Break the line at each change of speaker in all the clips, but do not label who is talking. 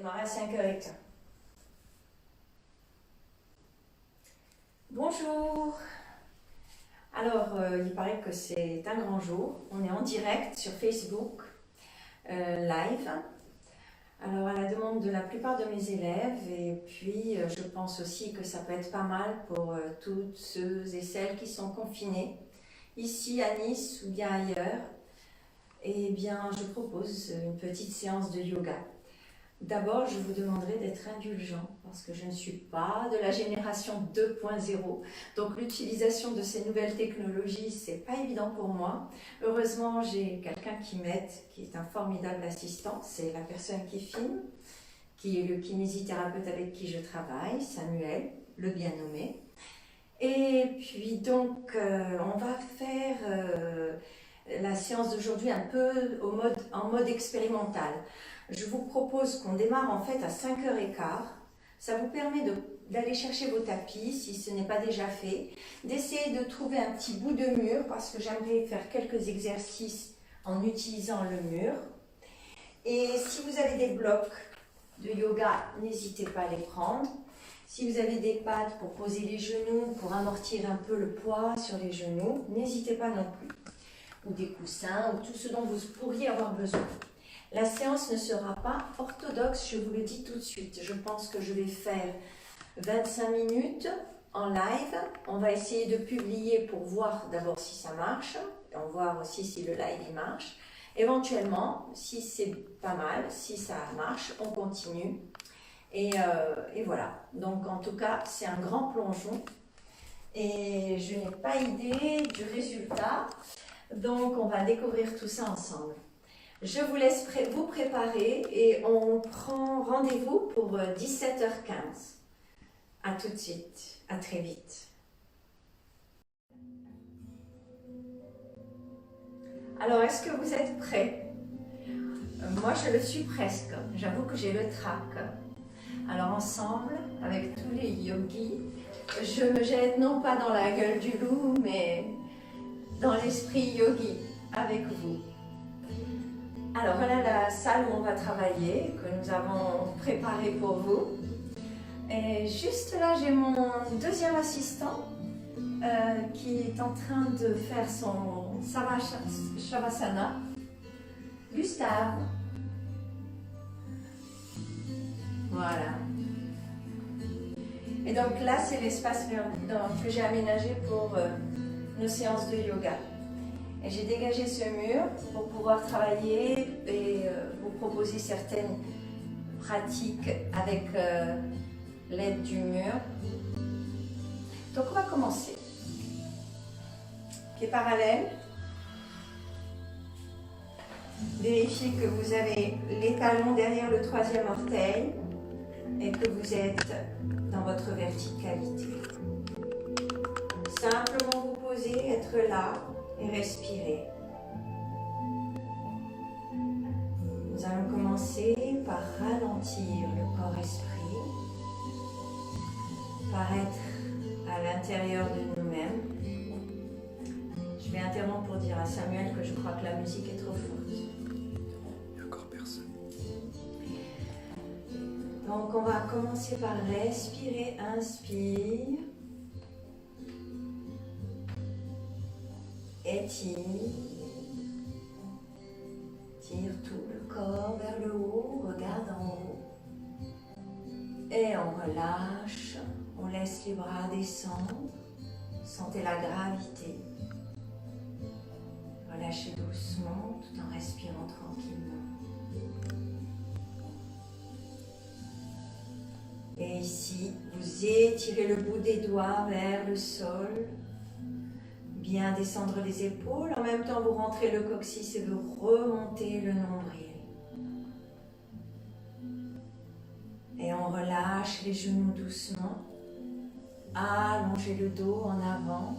démarrer à 5h15. Bonjour. Alors, il paraît que c'est un grand jour. On est en direct sur Facebook, live. Alors, à la demande de la plupart de mes élèves, et puis je pense aussi que ça peut être pas mal pour toutes ceux et celles qui sont confinés, ici à Nice ou bien ailleurs. Eh bien, je propose une petite séance de yoga. D'abord, je vous demanderai d'être indulgent parce que je ne suis pas de la génération 2.0. Donc, l'utilisation de ces nouvelles technologies, c'est pas évident pour moi. Heureusement, j'ai quelqu'un qui m'aide, qui est un formidable assistant. C'est la personne qui filme, qui est le kinésithérapeute avec qui je travaille, Samuel, le bien nommé. Et puis, donc, on va faire la séance d'aujourd'hui un peu en mode expérimental. Je vous propose qu'on démarre en fait à 5h15. Ça vous permet d'aller chercher vos tapis si ce n'est pas déjà fait, d'essayer de trouver un petit bout de mur parce que j'aimerais faire quelques exercices en utilisant le mur. Et si vous avez des blocs de yoga, n'hésitez pas à les prendre. Si vous avez des pattes pour poser les genoux, pour amortir un peu le poids sur les genoux, n'hésitez pas non plus. Ou des coussins, ou tout ce dont vous pourriez avoir besoin. La séance ne sera pas orthodoxe, je vous le dis tout de suite. Je pense que je vais faire 25 minutes en live. On va essayer de publier pour voir d'abord si ça marche. Et on va voir aussi si le live il marche. Éventuellement, si c'est pas mal, si ça marche, on continue. Et voilà. Donc en tout cas, c'est un grand plongeon. Et je n'ai pas idée du résultat. Donc on va découvrir tout ça ensemble. Je vous laisse vous préparer et on prend rendez-vous pour 17h15. À tout de suite, à très vite. Alors, est-ce que vous êtes prêts? Moi, je le suis presque. J'avoue que j'ai le trac. Alors, ensemble, avec tous les yogis, je me jette non pas dans la gueule du loup, mais dans l'esprit yogi avec vous. Alors voilà la salle où on va travailler, que nous avons préparée pour vous. Et juste là, j'ai mon deuxième assistant qui est en train de faire son Shavasana. Gustave. Voilà. Et donc là, c'est l'espace que j'ai aménagé pour nos séances de yoga. Et j'ai dégagé ce mur pour pouvoir travailler et vous proposer certaines pratiques avec l'aide du mur. Donc on va commencer. Pieds parallèles. Vérifiez que vous avez les talons derrière le troisième orteil et que vous êtes dans votre verticalité. Simplement vous poser, être là. Et respirer. Nous allons commencer par ralentir le corps-esprit, par être à l'intérieur de nous-mêmes. Je vais interrompre pour dire à Samuel que je crois que la musique est trop forte.
Il n'y a encore personne.
Donc on va commencer par respirer, inspire. Étire, tire tout le corps vers le haut, regarde en haut. Et on relâche, on laisse les bras descendre, sentez la gravité. Relâchez doucement tout en respirant tranquillement. Et ici, vous étirez le bout des doigts vers le sol. Bien descendre les épaules, en même temps vous rentrez le coccyx et vous remontez le nombril. Et on relâche les genoux doucement. Allongez le dos en avant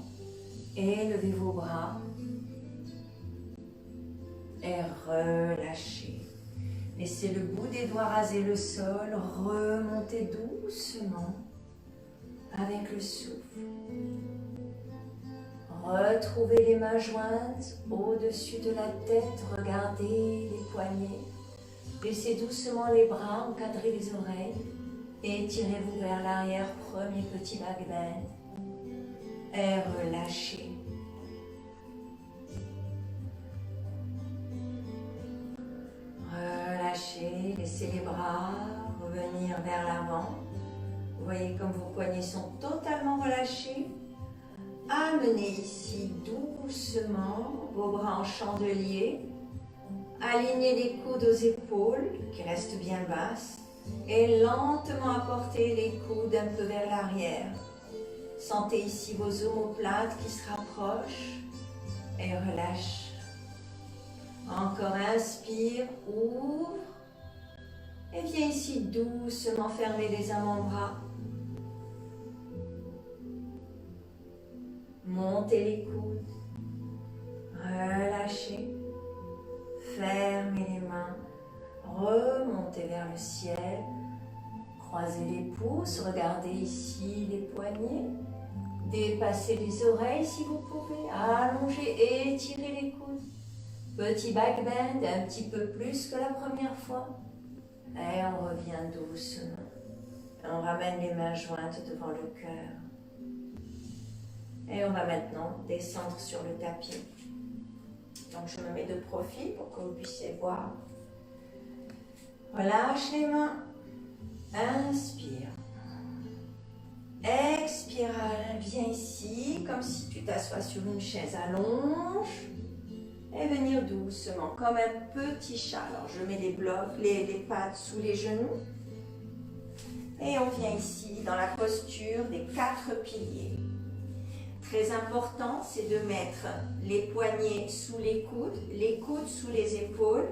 et levez vos bras. Et relâchez. Laissez le bout des doigts raser le sol, remontez doucement avec le souffle. Retrouvez les mains jointes au-dessus de la tête, regardez les poignets. Baissez doucement les bras, encadrez les oreilles et tirez-vous vers l'arrière, premier petit back bend. Et relâchez. Relâchez, laissez les bras revenir vers l'avant. Vous voyez comme vos poignets sont totalement relâchés. Amenez ici doucement vos bras en chandelier. Alignez les coudes aux épaules qui restent bien basses et lentement apportez les coudes un peu vers l'arrière. Sentez ici vos omoplates qui se rapprochent et relâche. Encore inspire, ouvre et viens ici doucement fermer les avant-bras. Montez les coudes, relâchez, fermez les mains, remontez vers le ciel, croisez les pouces, regardez ici les poignets, dépassez les oreilles si vous pouvez, allongez, étirez les coudes, petit back bend, un petit peu plus que la première fois, et on revient doucement, on ramène les mains jointes devant le cœur. Et on va maintenant descendre sur le tapis. Donc je me mets de profil pour que vous puissiez voir. Relâche les mains. Inspire. Expire, viens ici, comme si tu t'assois sur une chaise, allonge. Et venir doucement, comme un petit chat. Alors je mets les blocs, les pattes sous les genoux. Et on vient ici dans la posture des 4 piliers. Très important, c'est de mettre les poignets sous les coudes sous les épaules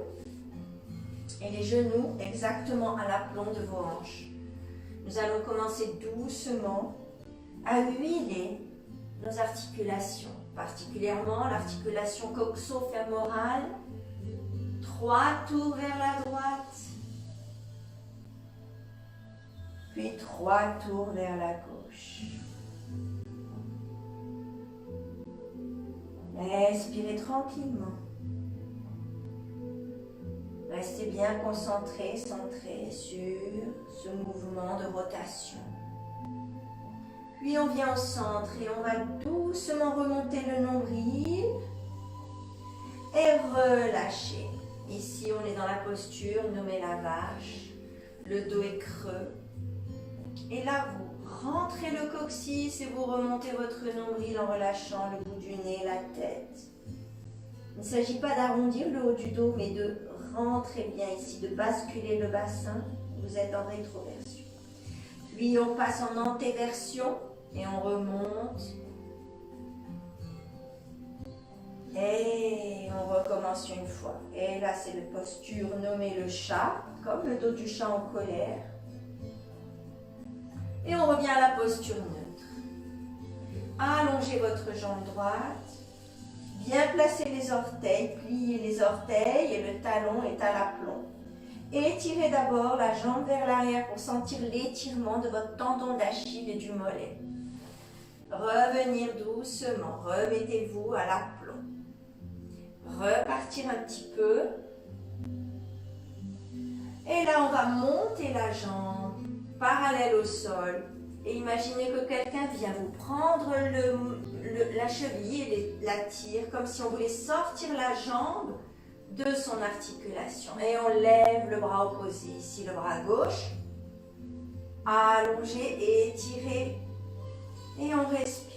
et les genoux exactement à l'aplomb de vos hanches. Nous allons commencer doucement à huiler nos articulations, particulièrement l'articulation coxo-fémorale. 3 tours vers la droite, puis 3 tours vers la gauche. Respirez tranquillement. Restez bien concentré, centré sur ce mouvement de rotation. Puis on vient au centre et on va doucement remonter le nombril et relâcher. Ici, on est dans la posture nommée la vache. Le dos est creux. Et là, vous rentrez le coccyx et vous remontez votre nombril en relâchant le bout du nez, la tête. Il ne s'agit pas d'arrondir le haut du dos, mais de rentrer bien ici, de basculer le bassin. Vous êtes en rétroversion. Puis on passe en antéversion et on remonte. Et on recommence une fois. Et là, c'est la posture nommée le chat, comme le dos du chat en colère. Et on revient à la posture neutre. Allongez votre jambe droite. Bien placer les orteils, pliez les orteils et le talon est à l'aplomb. Étirez d'abord la jambe vers l'arrière pour sentir l'étirement de votre tendon d'Achille et du mollet. Revenir doucement, remettez-vous à l'aplomb. Repartir un petit peu. Et là, on va monter la jambe parallèle au sol. Et imaginez que quelqu'un vient vous prendre la cheville et la tire comme si on voulait sortir la jambe de son articulation. Et on lève le bras opposé. Ici, le bras gauche. Allongez, étirez. Et on respire.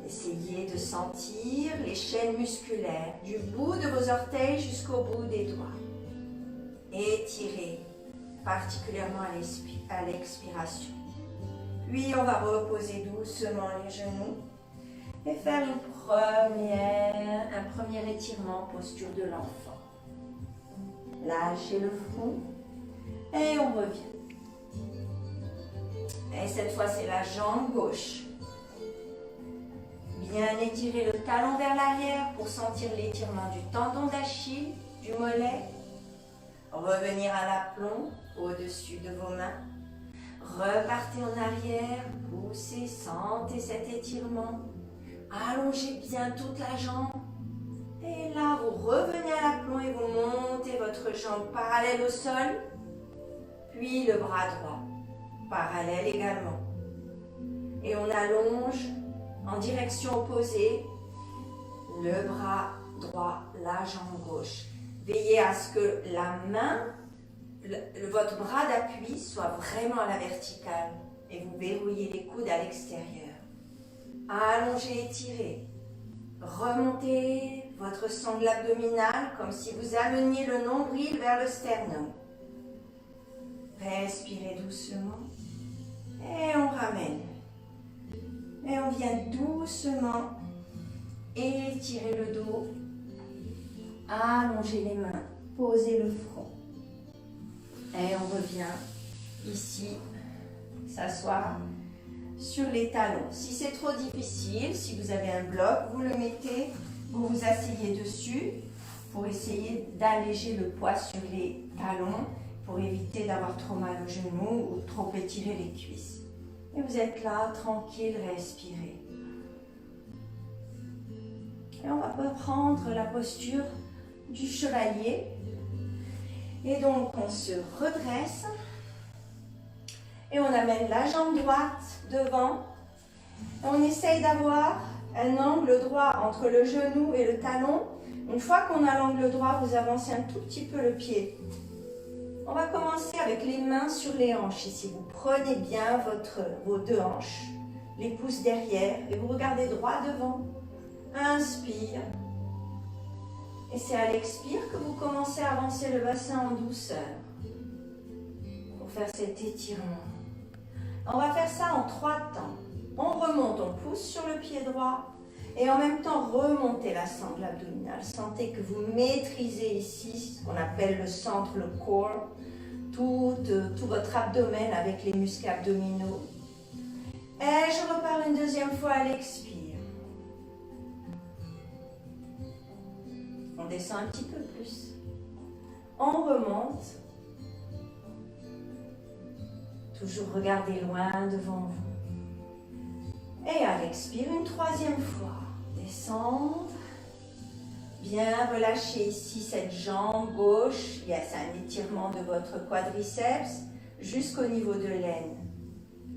Essayez de sentir les chaînes musculaires du bout de vos orteils jusqu'au bout des doigts. Étirez, particulièrement à l'expiration. Puis on va reposer doucement les genoux et faire un premier étirement, posture de l'enfant. Lâchez le front et on revient. Et cette fois, c'est la jambe gauche. Bien étirer le talon vers l'arrière pour sentir l'étirement du tendon d'Achille, du mollet. Revenir à l'aplomb au-dessus de vos mains. Repartez en arrière, poussez, sentez cet étirement. Allongez bien toute la jambe. Et là, vous revenez à l'aplomb et vous montez votre jambe parallèle au sol. Puis le bras droit, parallèle également. Et on allonge en direction opposée le bras droit, la jambe gauche. Veillez à ce que la main, votre bras d'appui soit vraiment à la verticale et vous verrouillez les coudes à l'extérieur. Allongez, étirez. Remontez votre sangle abdominale comme si vous ameniez le nombril vers le sternum. Respirez doucement et on ramène. Et on vient doucement étirer le dos, allonger les mains, poser le front. Et on revient ici, s'asseoir sur les talons. Si c'est trop difficile, si vous avez un bloc, vous le mettez, vous vous asseyez dessus pour essayer d'alléger le poids sur les talons pour éviter d'avoir trop mal aux genoux ou trop étirer les cuisses. Et vous êtes là, tranquille, respirez. Et on va prendre la posture du chevalier. Et donc, on se redresse. Et on amène la jambe droite devant. Et on essaye d'avoir un angle droit entre le genou et le talon. Une fois qu'on a l'angle droit, vous avancez un tout petit peu le pied. On va commencer avec les mains sur les hanches. Ici, vous prenez bien vos deux hanches, les pouces derrière et vous regardez droit devant. Inspire. Et c'est à l'expire que vous commencez à avancer le bassin en douceur pour faire cet étirement. On va faire ça en 3 temps. On remonte, on pousse sur le pied droit et en même temps remontez la sangle abdominale. Sentez que vous maîtrisez ici ce qu'on appelle le centre, le core, tout votre abdomen avec les muscles abdominaux. Et je repars une deuxième fois à l'expire. On descend un petit peu plus. On remonte. Toujours regardez loin devant vous. Et à l'expire, une 3e fois. Descendre. Bien relâcher ici cette jambe gauche. C'est un étirement de votre quadriceps jusqu'au niveau de l'aine.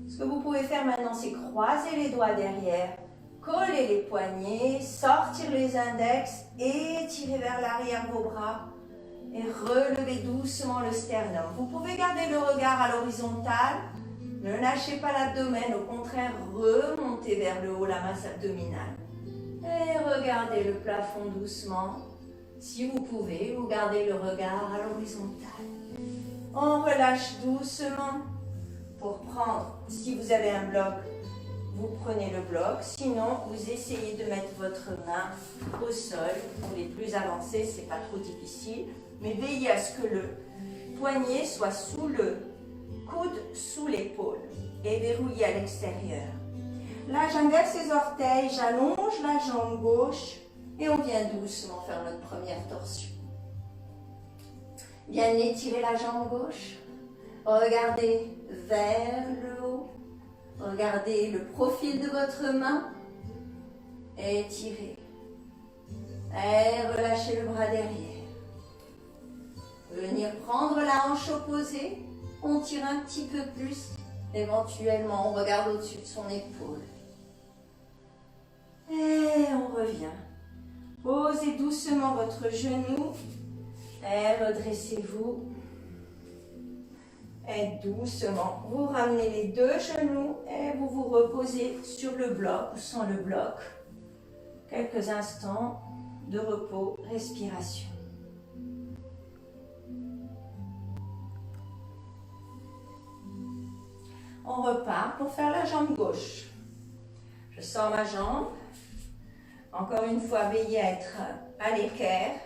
Ce que vous pouvez faire maintenant, c'est croiser les doigts derrière, coller les poignets, sortir les index, étirer vers l'arrière vos bras et relever doucement le sternum. Vous pouvez garder le regard à l'horizontale, ne lâchez pas l'abdomen, au contraire, remontez vers le haut la masse abdominale. Et regardez le plafond doucement. Si vous pouvez, vous gardez le regard à l'horizontale. On relâche doucement pour prendre, si vous avez un bloc, vous prenez le bloc. Sinon, vous essayez de mettre votre main au sol. Pour les plus avancés, c'est pas trop difficile. Mais veillez à ce que le poignet soit sous le coude, sous l'épaule et verrouillé à l'extérieur. Là, j'inverse les orteils, j'allonge la jambe gauche et on vient doucement faire notre première torsion. Bien étirer la jambe gauche. Regardez vers le haut. Regardez le profil de votre main. Étirez. Et relâchez le bras derrière. Venir prendre la hanche opposée. On tire un petit peu plus. Éventuellement, on regarde au-dessus de son épaule. Et on revient. Posez doucement votre genou. Et redressez-vous. Et doucement, vous ramenez les 2 genoux et vous vous reposez sur le bloc ou sans le bloc. Quelques instants de repos, respiration. On repart pour faire la jambe gauche. Je sors ma jambe. Encore une fois, veillez à être à l'équerre.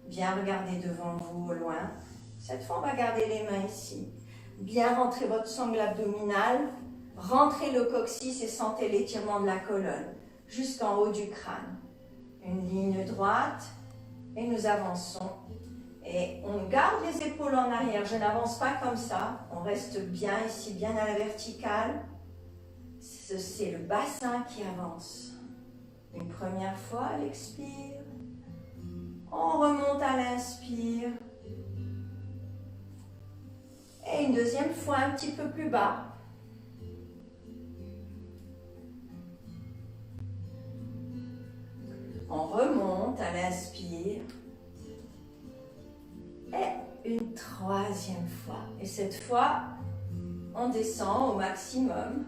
Bien regarder devant vous au loin. Cette fois, on va garder les mains ici. Bien rentrer votre sangle abdominale. Rentrez le coccyx et sentez l'étirement de la colonne jusqu'en haut du crâne. Une ligne droite et nous avançons. Et on garde les épaules en arrière. Je n'avance pas comme ça. On reste bien ici, bien à la verticale. c'est le bassin qui avance. Une première fois à l'expire. On remonte à l'inspire. Et une deuxième fois un petit peu plus bas. On remonte à l'inspire. Et une troisième fois. Et cette fois, on descend au maximum.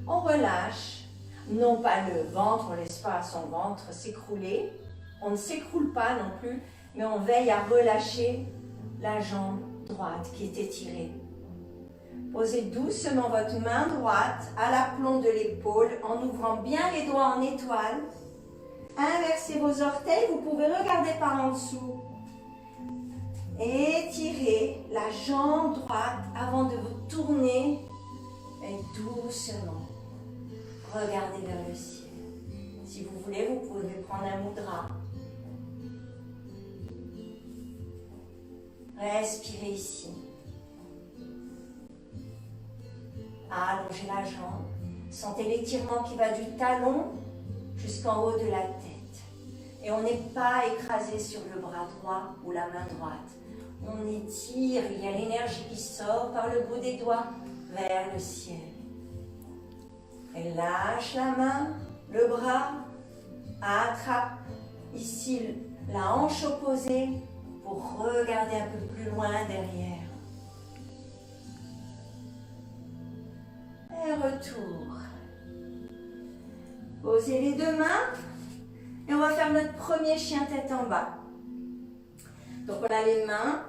On relâche. Non pas le ventre, on ne laisse pas son ventre s'écrouler. On ne s'écroule pas non plus, mais on veille à relâcher la jambe droite qui est étirée. Posez doucement votre main droite à l'aplomb de l'épaule en ouvrant bien les doigts en étoile. Inversez vos orteils, vous pouvez regarder par en dessous. Étirez la jambe droite avant de vous tourner et doucement regardez vers le ciel. Si vous voulez, vous pouvez prendre un mudra. Respirez ici. Allongez la jambe. Sentez l'étirement qui va du talon jusqu'en haut de la tête. Et on n'est pas écrasé sur le bras droit ou la main droite. On étire, il y a l'énergie qui sort par le bout des doigts vers le ciel. Et lâche la main, le bras, attrape ici la hanche opposée pour regarder un peu plus loin derrière. Et retour. Posez les deux mains et on va faire notre premier chien tête en bas. Donc on a les mains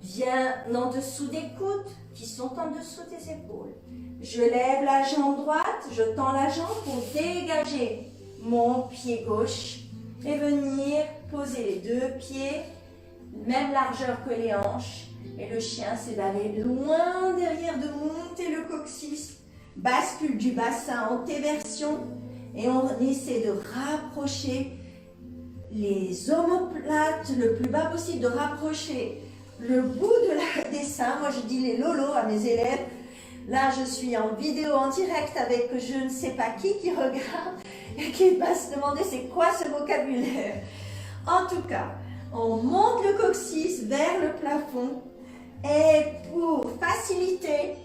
bien en dessous des coudes qui sont en dessous des épaules. Je lève la jambe droite, je tends la jambe pour dégager mon pied gauche et venir poser les deux pieds, même largeur que les hanches. Et le chien, c'est d'aller loin derrière, de monter le coccyx, bascule du bassin en T-version et on essaie de rapprocher les omoplates le plus bas possible, de rapprocher le bout des seins. Moi, je dis les lolos à mes élèves. Là, je suis en vidéo, en direct avec je ne sais pas qui regarde et qui va se demander c'est quoi ce vocabulaire. En tout cas, on monte le coccyx vers le plafond et pour faciliter,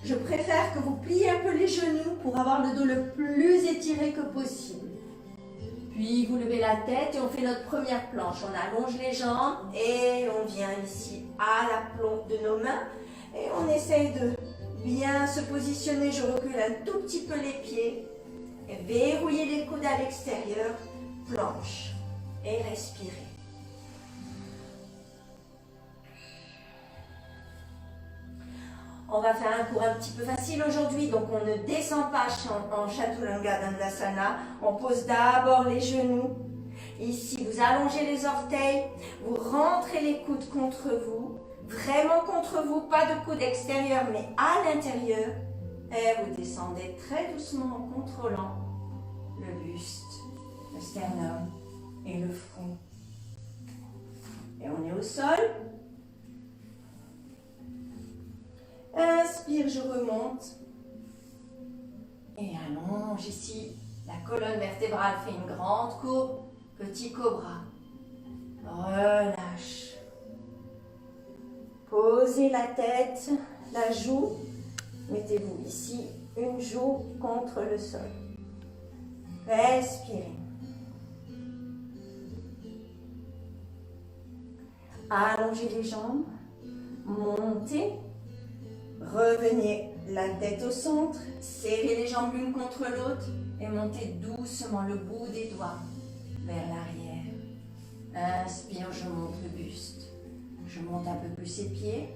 je préfère que vous pliez un peu les genoux pour avoir le dos le plus étiré que possible. Puis vous levez la tête et on fait notre première planche. On allonge les jambes et on vient ici à l'aplomb de nos mains et on essaye de bien se positionner. Je recule un tout petit peu les pieds et verrouillez les coudes à l'extérieur. Planche et respirez. On va faire un cours un petit peu facile aujourd'hui, donc on ne descend pas en Chaturanga Dandasana. On pose d'abord les genoux. Ici, vous allongez les orteils, vous rentrez les coudes contre vous, vraiment contre vous, pas de coude extérieur, mais à l'intérieur. Et vous descendez très doucement en contrôlant le buste, le sternum et le front. Et on est au sol. Inspire, je remonte. Et allonge ici. La colonne vertébrale fait une grande courbe. Petit cobra. Relâche. Posez la tête, la joue. Mettez-vous ici, une joue contre le sol. Respirez. Allongez les jambes. Montez. Revenez la tête au centre, serrez les jambes l'une contre l'autre et montez doucement le bout des doigts vers l'arrière. Inspire, je monte le buste. Je monte un peu plus les pieds.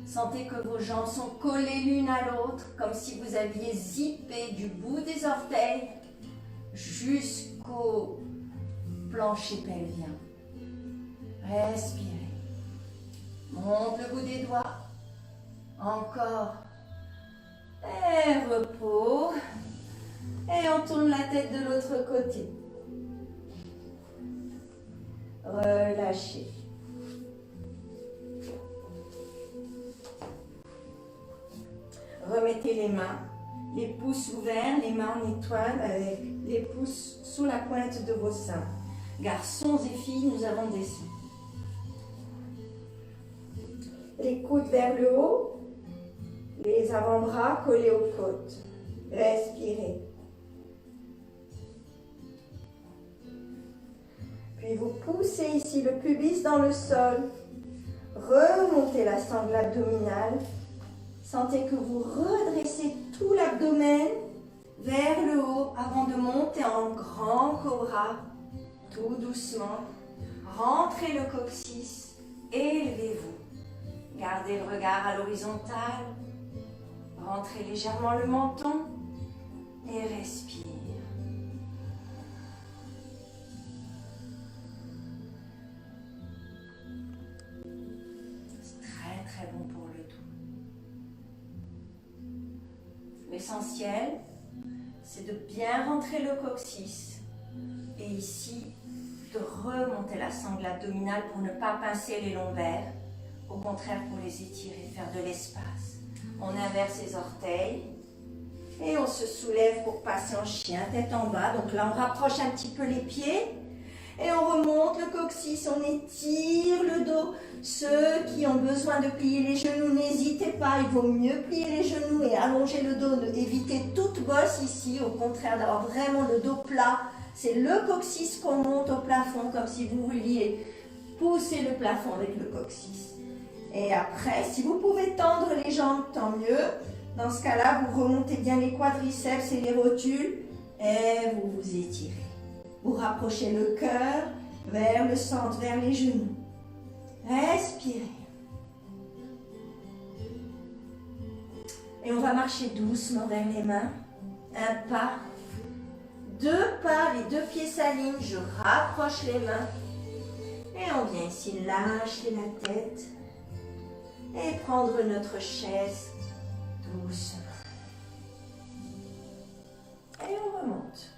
Sentez que vos jambes sont collées l'une à l'autre, comme si vous aviez zippé du bout des orteils jusqu'au plancher pelvien. Respirez. Monte le bout des doigts. Encore. Et repos. Et on tourne la tête de l'autre côté. Relâchez. Remettez les mains Les pouces ouverts, les mains en étoile avec les pouces sous la pointe de vos seins. Garçons et filles, nous avons des seins. Les coudes vers le haut, les avant-bras collés aux côtes. Respirez. Puis vous poussez ici le pubis dans le sol. Remontez la sangle abdominale. Sentez que vous redressez tout l'abdomen vers le haut avant de monter en grand cobra. Tout doucement. Rentrez le coccyx. Élevez-vous. Gardez le regard à l'horizontale. Rentrez légèrement le menton et respire. C'est très très bon pour le dos. L'essentiel, c'est de bien rentrer le coccyx et ici, de remonter la sangle abdominale pour ne pas pincer les lombaires, au contraire pour les étirer, faire de l'espace. On inverse les orteils et on se soulève pour passer en chien, tête en bas. Donc là, on rapproche un petit peu les pieds et on remonte le coccyx, on étire le dos. Ceux qui ont besoin de plier les genoux, n'hésitez pas, il vaut mieux plier les genoux et allonger le dos, éviter toute bosse ici, au contraire d'avoir vraiment le dos plat. C'est le coccyx qu'on monte au plafond, comme si vous vouliez pousser le plafond avec le coccyx. Et après, si vous pouvez tendre les jambes, tant mieux. Dans ce cas-là, vous remontez bien les quadriceps et les rotules et vous vous étirez. Vous rapprochez le cœur vers le centre, vers les genoux. Respirez. Et on va marcher doucement vers les mains. Un pas, deux pas, les deux pieds s'alignent. Je rapproche les mains. Et on vient ici lâcher la tête. Et prendre notre chaise doucement. Et on remonte.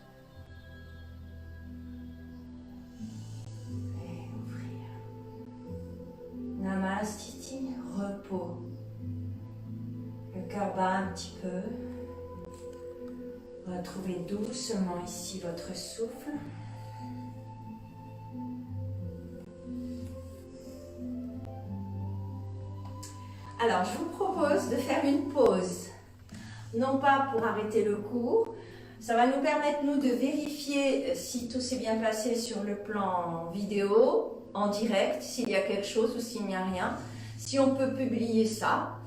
Et ouvrir. Namastiti, repos. Le cœur bat un petit peu. Retrouvez doucement ici votre souffle. Alors, je vous propose de faire une pause, non pas pour arrêter le cours, ça va nous permettre, nous, de vérifier si tout s'est bien passé sur le plan vidéo, en direct, s'il y a quelque chose ou s'il n'y a rien, si on peut publier ça.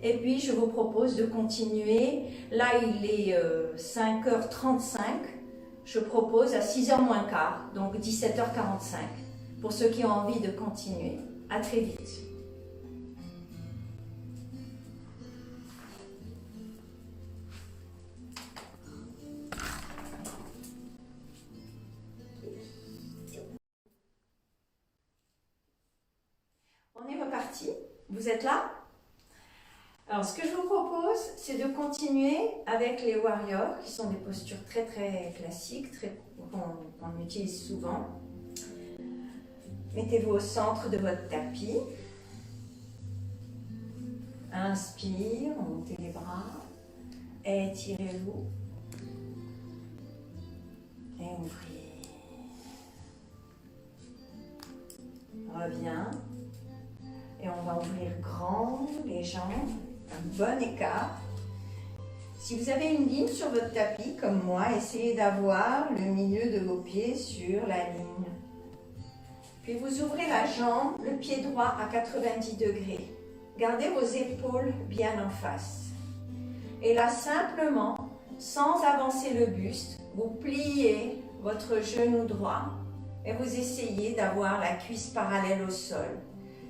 Et puis, je vous propose de continuer. Là, il est 5h35, je propose à 6h moins quart, donc 17h45, pour ceux qui ont envie de continuer. À très vite. On est reparti. Vous êtes là? Alors, ce que je vous propose, c'est de continuer avec les warriors, qui sont des postures très très classiques, qu'on utilise souvent. Mettez-vous au centre de votre tapis. Inspire, montez les bras. Étirez-vous. Et ouvrez. Reviens. Et on va ouvrir grand les jambes, un bon écart. Si vous avez une ligne sur votre tapis, comme moi, essayez d'avoir le milieu de vos pieds sur la ligne. Puis vous ouvrez la jambe, le pied droit à 90 degrés. Gardez vos épaules bien en face. Et là, simplement, sans avancer le buste, vous pliez votre genou droit et vous essayez d'avoir la cuisse parallèle au sol.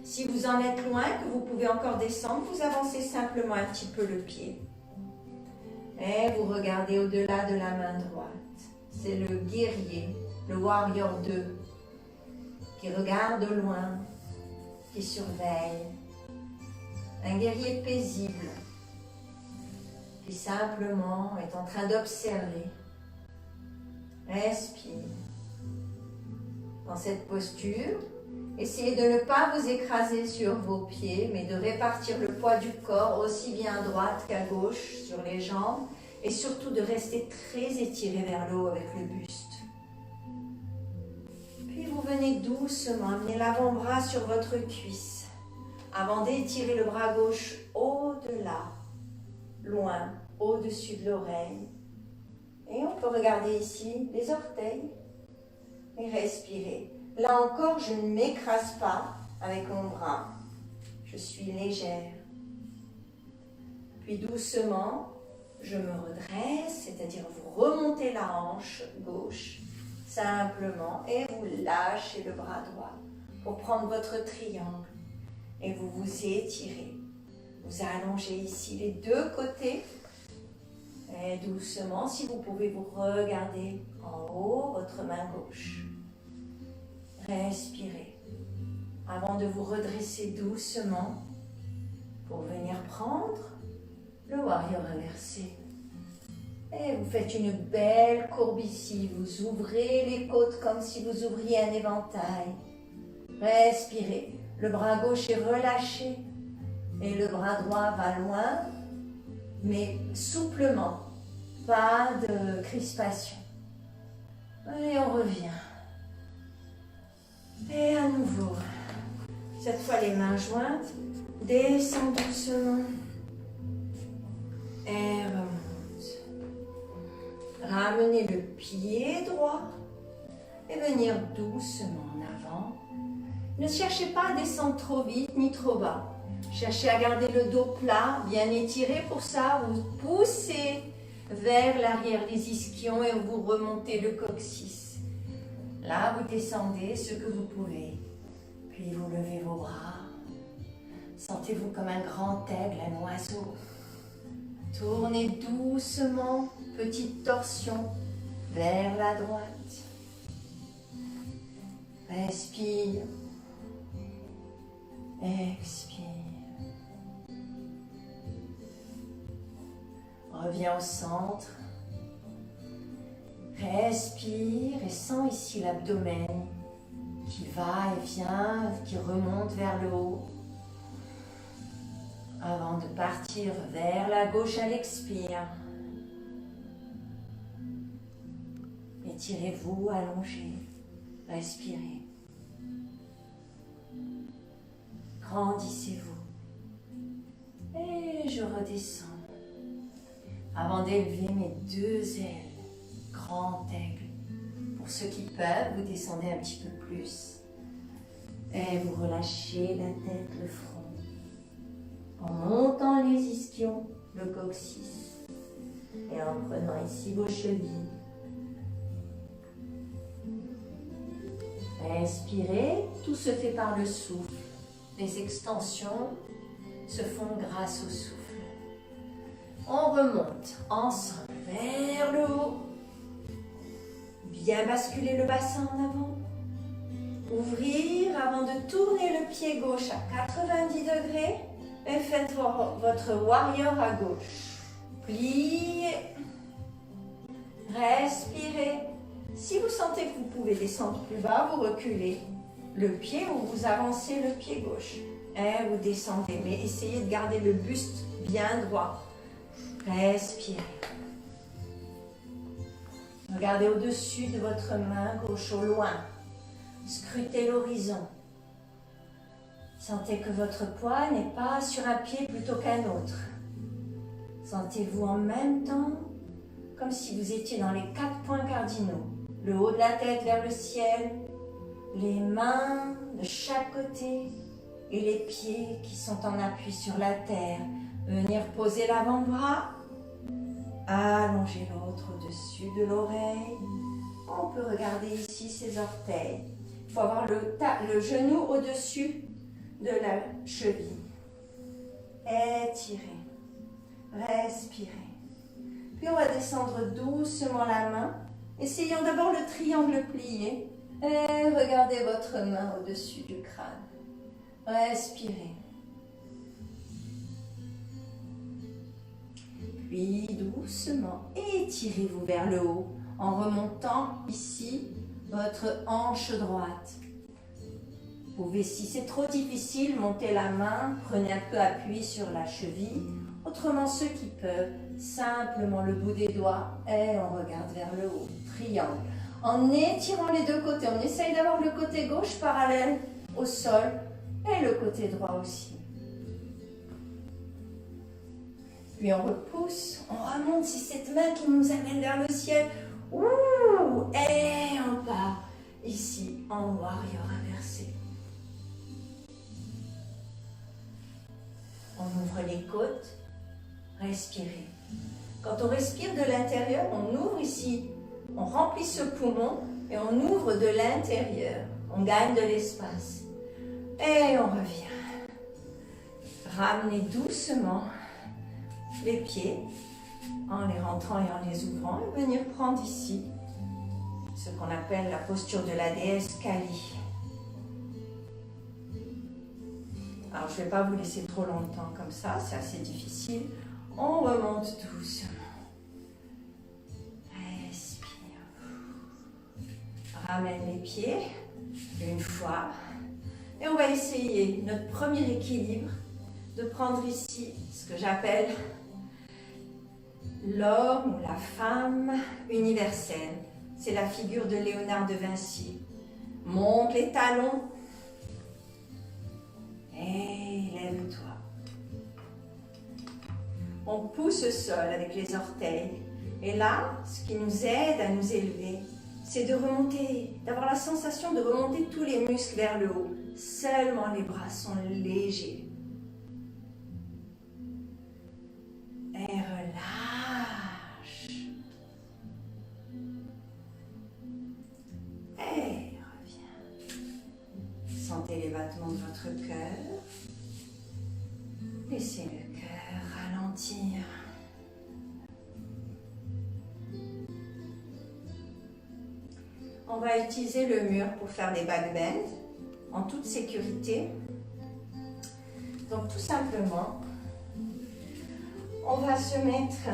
Si vous en êtes loin, que vous pouvez encore descendre, vous avancez simplement un petit peu le pied. Et vous regardez au-delà de la main droite. C'est le guerrier, le warrior 2, qui regarde au loin, qui surveille. Un guerrier paisible, qui simplement est en train d'observer. Respire. Dans cette posture, essayez de ne pas vous écraser sur vos pieds, mais de répartir le poids du corps aussi bien à droite qu'à gauche sur les jambes et surtout de rester très étiré vers le haut avec le buste. Puis vous venez doucement amener l'avant-bras sur votre cuisse avant d'étirer le bras gauche au-delà, loin, au-dessus de l'oreille. Et on peut regarder ici les orteils et respirer. Là encore, je ne m'écrase pas avec mon bras. Je suis légère. Puis doucement, je me redresse, c'est-à-dire vous remontez la hanche gauche, simplement, et vous lâchez le bras droit pour prendre votre triangle. Et vous vous étirez. Vous allongez ici les deux côtés. Et doucement, si vous pouvez vous regarder en haut, votre main gauche. Respirez. Avant de vous redresser doucement, pour venir prendre le warrior inversé. Et vous faites une belle courbe ici. Vous ouvrez les côtes comme si vous ouvriez un éventail. Respirez. Le bras gauche est relâché. Et le bras droit va loin, mais souplement. Pas de crispation. Et on revient. Et à nouveau. Cette fois les mains jointes. Descends doucement. Et remonte. Ramenez le pied droit et venir doucement en avant. Ne cherchez pas à descendre trop vite ni trop bas. Cherchez à garder le dos plat, bien étiré. Pour ça, vous poussez vers l'arrière des ischions et vous remontez le coccyx. Là, vous descendez ce que vous pouvez. Puis vous levez vos bras. Sentez-vous comme un grand aigle, un oiseau. Tournez doucement, petite torsion, vers la droite. Respire. Expire. Reviens au centre. Respire et sens ici l'abdomen qui va et vient, qui remonte vers le haut. Avant de partir vers la gauche à l'expire. Étirez-vous, allongez, respirez. Grandissez-vous. Et je redescends. Avant d'élever mes deux ailes, grand aigle. Pour ceux qui peuvent, vous descendez un petit peu plus. Et vous relâchez la tête, le front. En montant les ischions, le coccyx. Et en prenant ici vos chevilles. Respirez, tout se fait par le souffle. Les extensions se font grâce au souffle. On remonte ensemble vers le haut. Bien basculer le bassin en avant. Ouvrir avant de tourner le pied gauche à 90 degrés. Et faites votre warrior à gauche. Pliez. Respirez. Si vous sentez que vous pouvez descendre plus bas, vous reculez le pied ou vous avancez le pied gauche. Et vous descendez, mais essayez de garder le buste bien droit. Respirez. Regardez au-dessus de votre main gauche, au loin. Scrutez l'horizon. Sentez que votre poids n'est pas sur un pied plutôt qu'un autre. Sentez-vous en même temps comme si vous étiez dans les 4 points cardinaux. Le haut de la tête vers le ciel, les mains de chaque côté et les pieds qui sont en appui sur la terre. Venir poser l'avant-bras, allonger l'autre au-dessus de l'oreille. On peut regarder ici ses orteils. Il faut avoir le genou au-dessus de la cheville. Étirez, respirez. Puis on va descendre doucement la main. Essayons d'abord le triangle plié. Et regardez votre main au-dessus du crâne. Respirez. Puis doucement, étirez-vous vers le haut en remontant ici votre hanche droite. Vous pouvez, si c'est trop difficile, monter la main, prenez un peu appui sur la cheville. autrement, ceux qui peuvent, simplement le bout des doigts et on regarde vers le haut, triangle. En étirant les deux côtés, on essaye d'avoir le côté gauche parallèle au sol et le côté droit aussi. Puis on repousse, on remonte, c'est cette main qui nous amène vers le ciel. Ouh, et on part ici en warrior inversé. On ouvre les côtes, respirez. Quand on respire de l'intérieur, on ouvre ici, on remplit ce poumon et on ouvre de l'intérieur. On gagne de l'espace. Et on revient. Ramenez doucement les pieds en les rentrant et en les ouvrant et venir prendre ici ce qu'on appelle la posture de la déesse Kali. Alors je ne vais pas vous laisser trop longtemps comme ça, c'est assez difficile. On remonte doucement. Respire. Ramène les pieds une fois. Et on va essayer notre premier équilibre de prendre ici ce que j'appelle l'homme ou la femme universelle. C'est la figure de Léonard de Vinci. Monte les talons et lève-toi. On pousse le sol avec les orteils. Et là, ce qui nous aide à nous élever, c'est de remonter, d'avoir la sensation de remonter tous les muscles vers le haut. Seulement les bras sont légers. Et relâche. Et reviens. Sentez les battements de votre cœur. Laissez le cœur ralentir. On va utiliser le mur pour faire des back bends en toute sécurité. Donc tout simplement, on va se mettre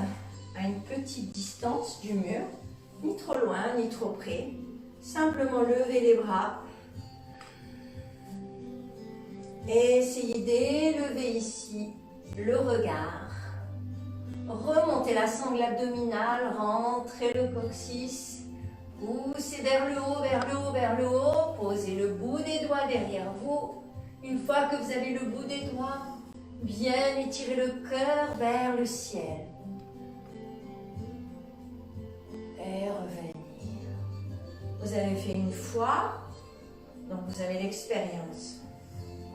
à une petite distance du mur, ni trop loin, ni trop près. Simplement lever les bras et essayer d'élever ici le regard. Remontez la sangle abdominale, rentrez le coccyx. Poussez vers le haut, vers le haut, vers le haut. Posez le bout des doigts derrière vous. Une fois que vous avez le bout des doigts, bien étirez le cœur vers le ciel. Et revenir. Vous avez fait une fois, donc vous avez l'expérience.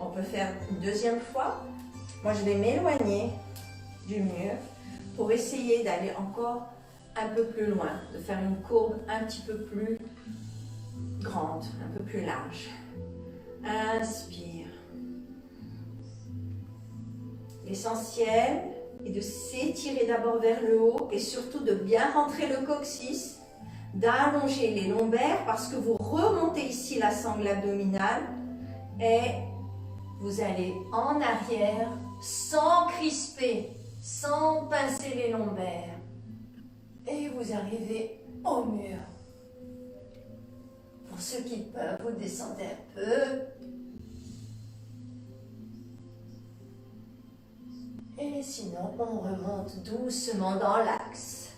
On peut faire une deuxième fois. Moi, je vais m'éloigner du mur pour essayer d'aller encore un peu plus loin, de faire une courbe un petit peu plus grande, un peu plus large. Inspire. L'essentiel est de s'étirer d'abord vers le haut et surtout de bien rentrer le coccyx, d'allonger les lombaires parce que vous remontez ici la sangle abdominale et vous allez en arrière sans crisper, sans pincer les lombaires. Et vous arrivez au mur. Pour ceux qui peuvent, vous descendez un peu. Et sinon, on remonte doucement dans l'axe.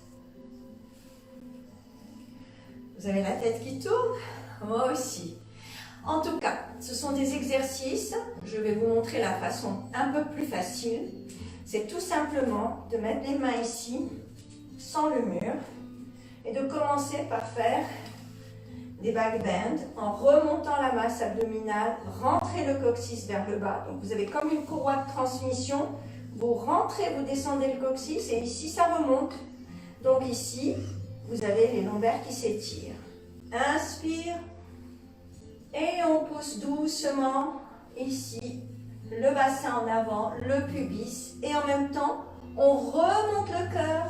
Vous avez la tête qui tourne? Moi aussi. En tout cas, ce sont des exercices. Je vais vous montrer la façon un peu plus facile. C'est tout simplement de mettre les mains ici, sans le mur, et de commencer par faire des back bends en remontant la masse abdominale, rentrez le coccyx vers le bas. Donc vous avez comme une courroie de transmission, vous rentrez, vous descendez le coccyx et ici ça remonte. Donc ici, vous avez les lombaires qui s'étirent. Inspire et on pousse doucement ici le bassin en avant, le pubis et en même temps, on remonte le cœur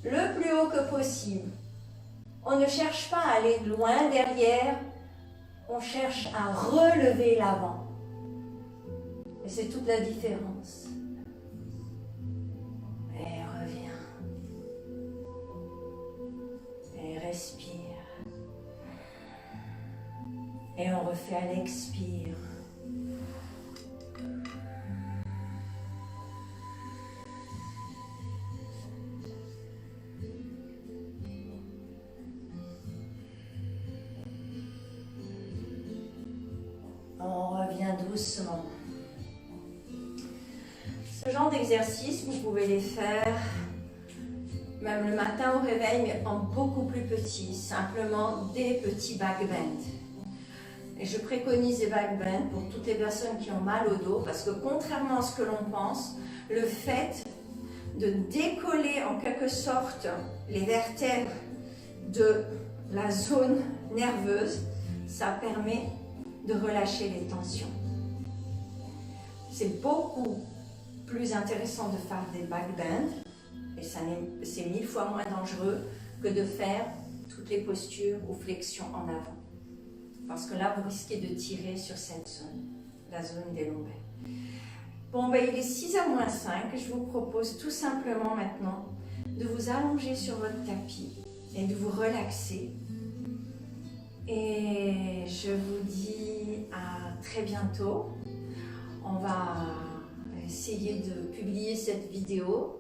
le plus haut que possible. On ne cherche pas à aller loin derrière, on cherche à relever l'avant. Et c'est toute la différence. Et reviens. Et respire. Et on refait à l'expire. On revient doucement. Ce genre d'exercice, vous pouvez les faire même le matin au réveil, mais en beaucoup plus petit, simplement des petits back bends. Et je préconise les back bends pour toutes les personnes qui ont mal au dos, parce que contrairement à ce que l'on pense, le fait de décoller en quelque sorte les vertèbres de la zone nerveuse, ça permet de relâcher les tensions. C'est beaucoup plus intéressant de faire des back bends, et c'est 1000 fois moins dangereux que de faire toutes les postures ou flexions en avant. Parce que là, vous risquez de tirer sur cette zone, la zone des lombaires. Bon, ben, il est 6h moins 5. Je vous propose tout simplement maintenant de vous allonger sur votre tapis et de vous relaxer. Et je vous dis à très bientôt. On va essayer de publier cette vidéo.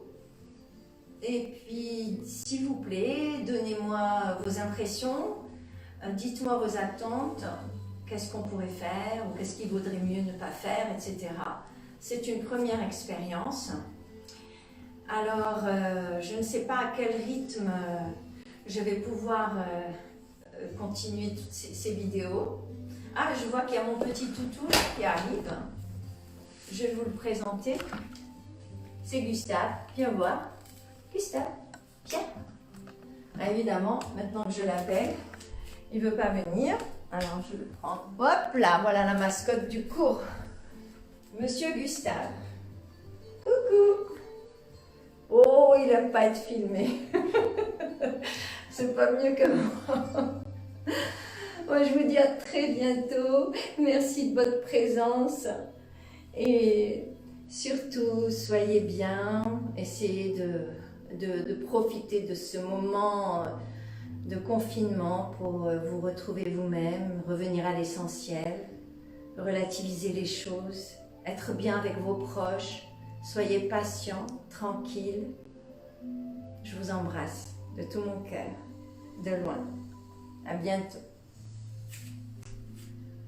Et puis, s'il vous plaît, donnez-moi vos impressions. Dites-moi vos attentes, qu'est-ce qu'on pourrait faire ou qu'est-ce qu'il vaudrait mieux ne pas faire, etc. C'est une première expérience. Alors, je ne sais pas à quel rythme je vais pouvoir continuer toutes ces vidéos. Ah, je vois qu'il y a mon petit toutou qui arrive. Je vais vous le présenter. C'est Gustave. Viens voir. Gustave, viens. Ah, évidemment, maintenant que je l'appelle, il ne veut pas venir, alors je le prends. Hop là, voilà la mascotte du cours. Monsieur Gustave. Coucou. Oh, il n'aime pas être filmé. C'est pas mieux que moi. Moi, je vous dis à très bientôt. Merci de votre présence. Et surtout, soyez bien. Essayez de profiter de ce moment de confinement pour vous retrouver vous-même, revenir à l'essentiel, relativiser les choses, être bien avec vos proches, soyez patient, tranquille. Je vous embrasse de tout mon cœur, de loin. À bientôt.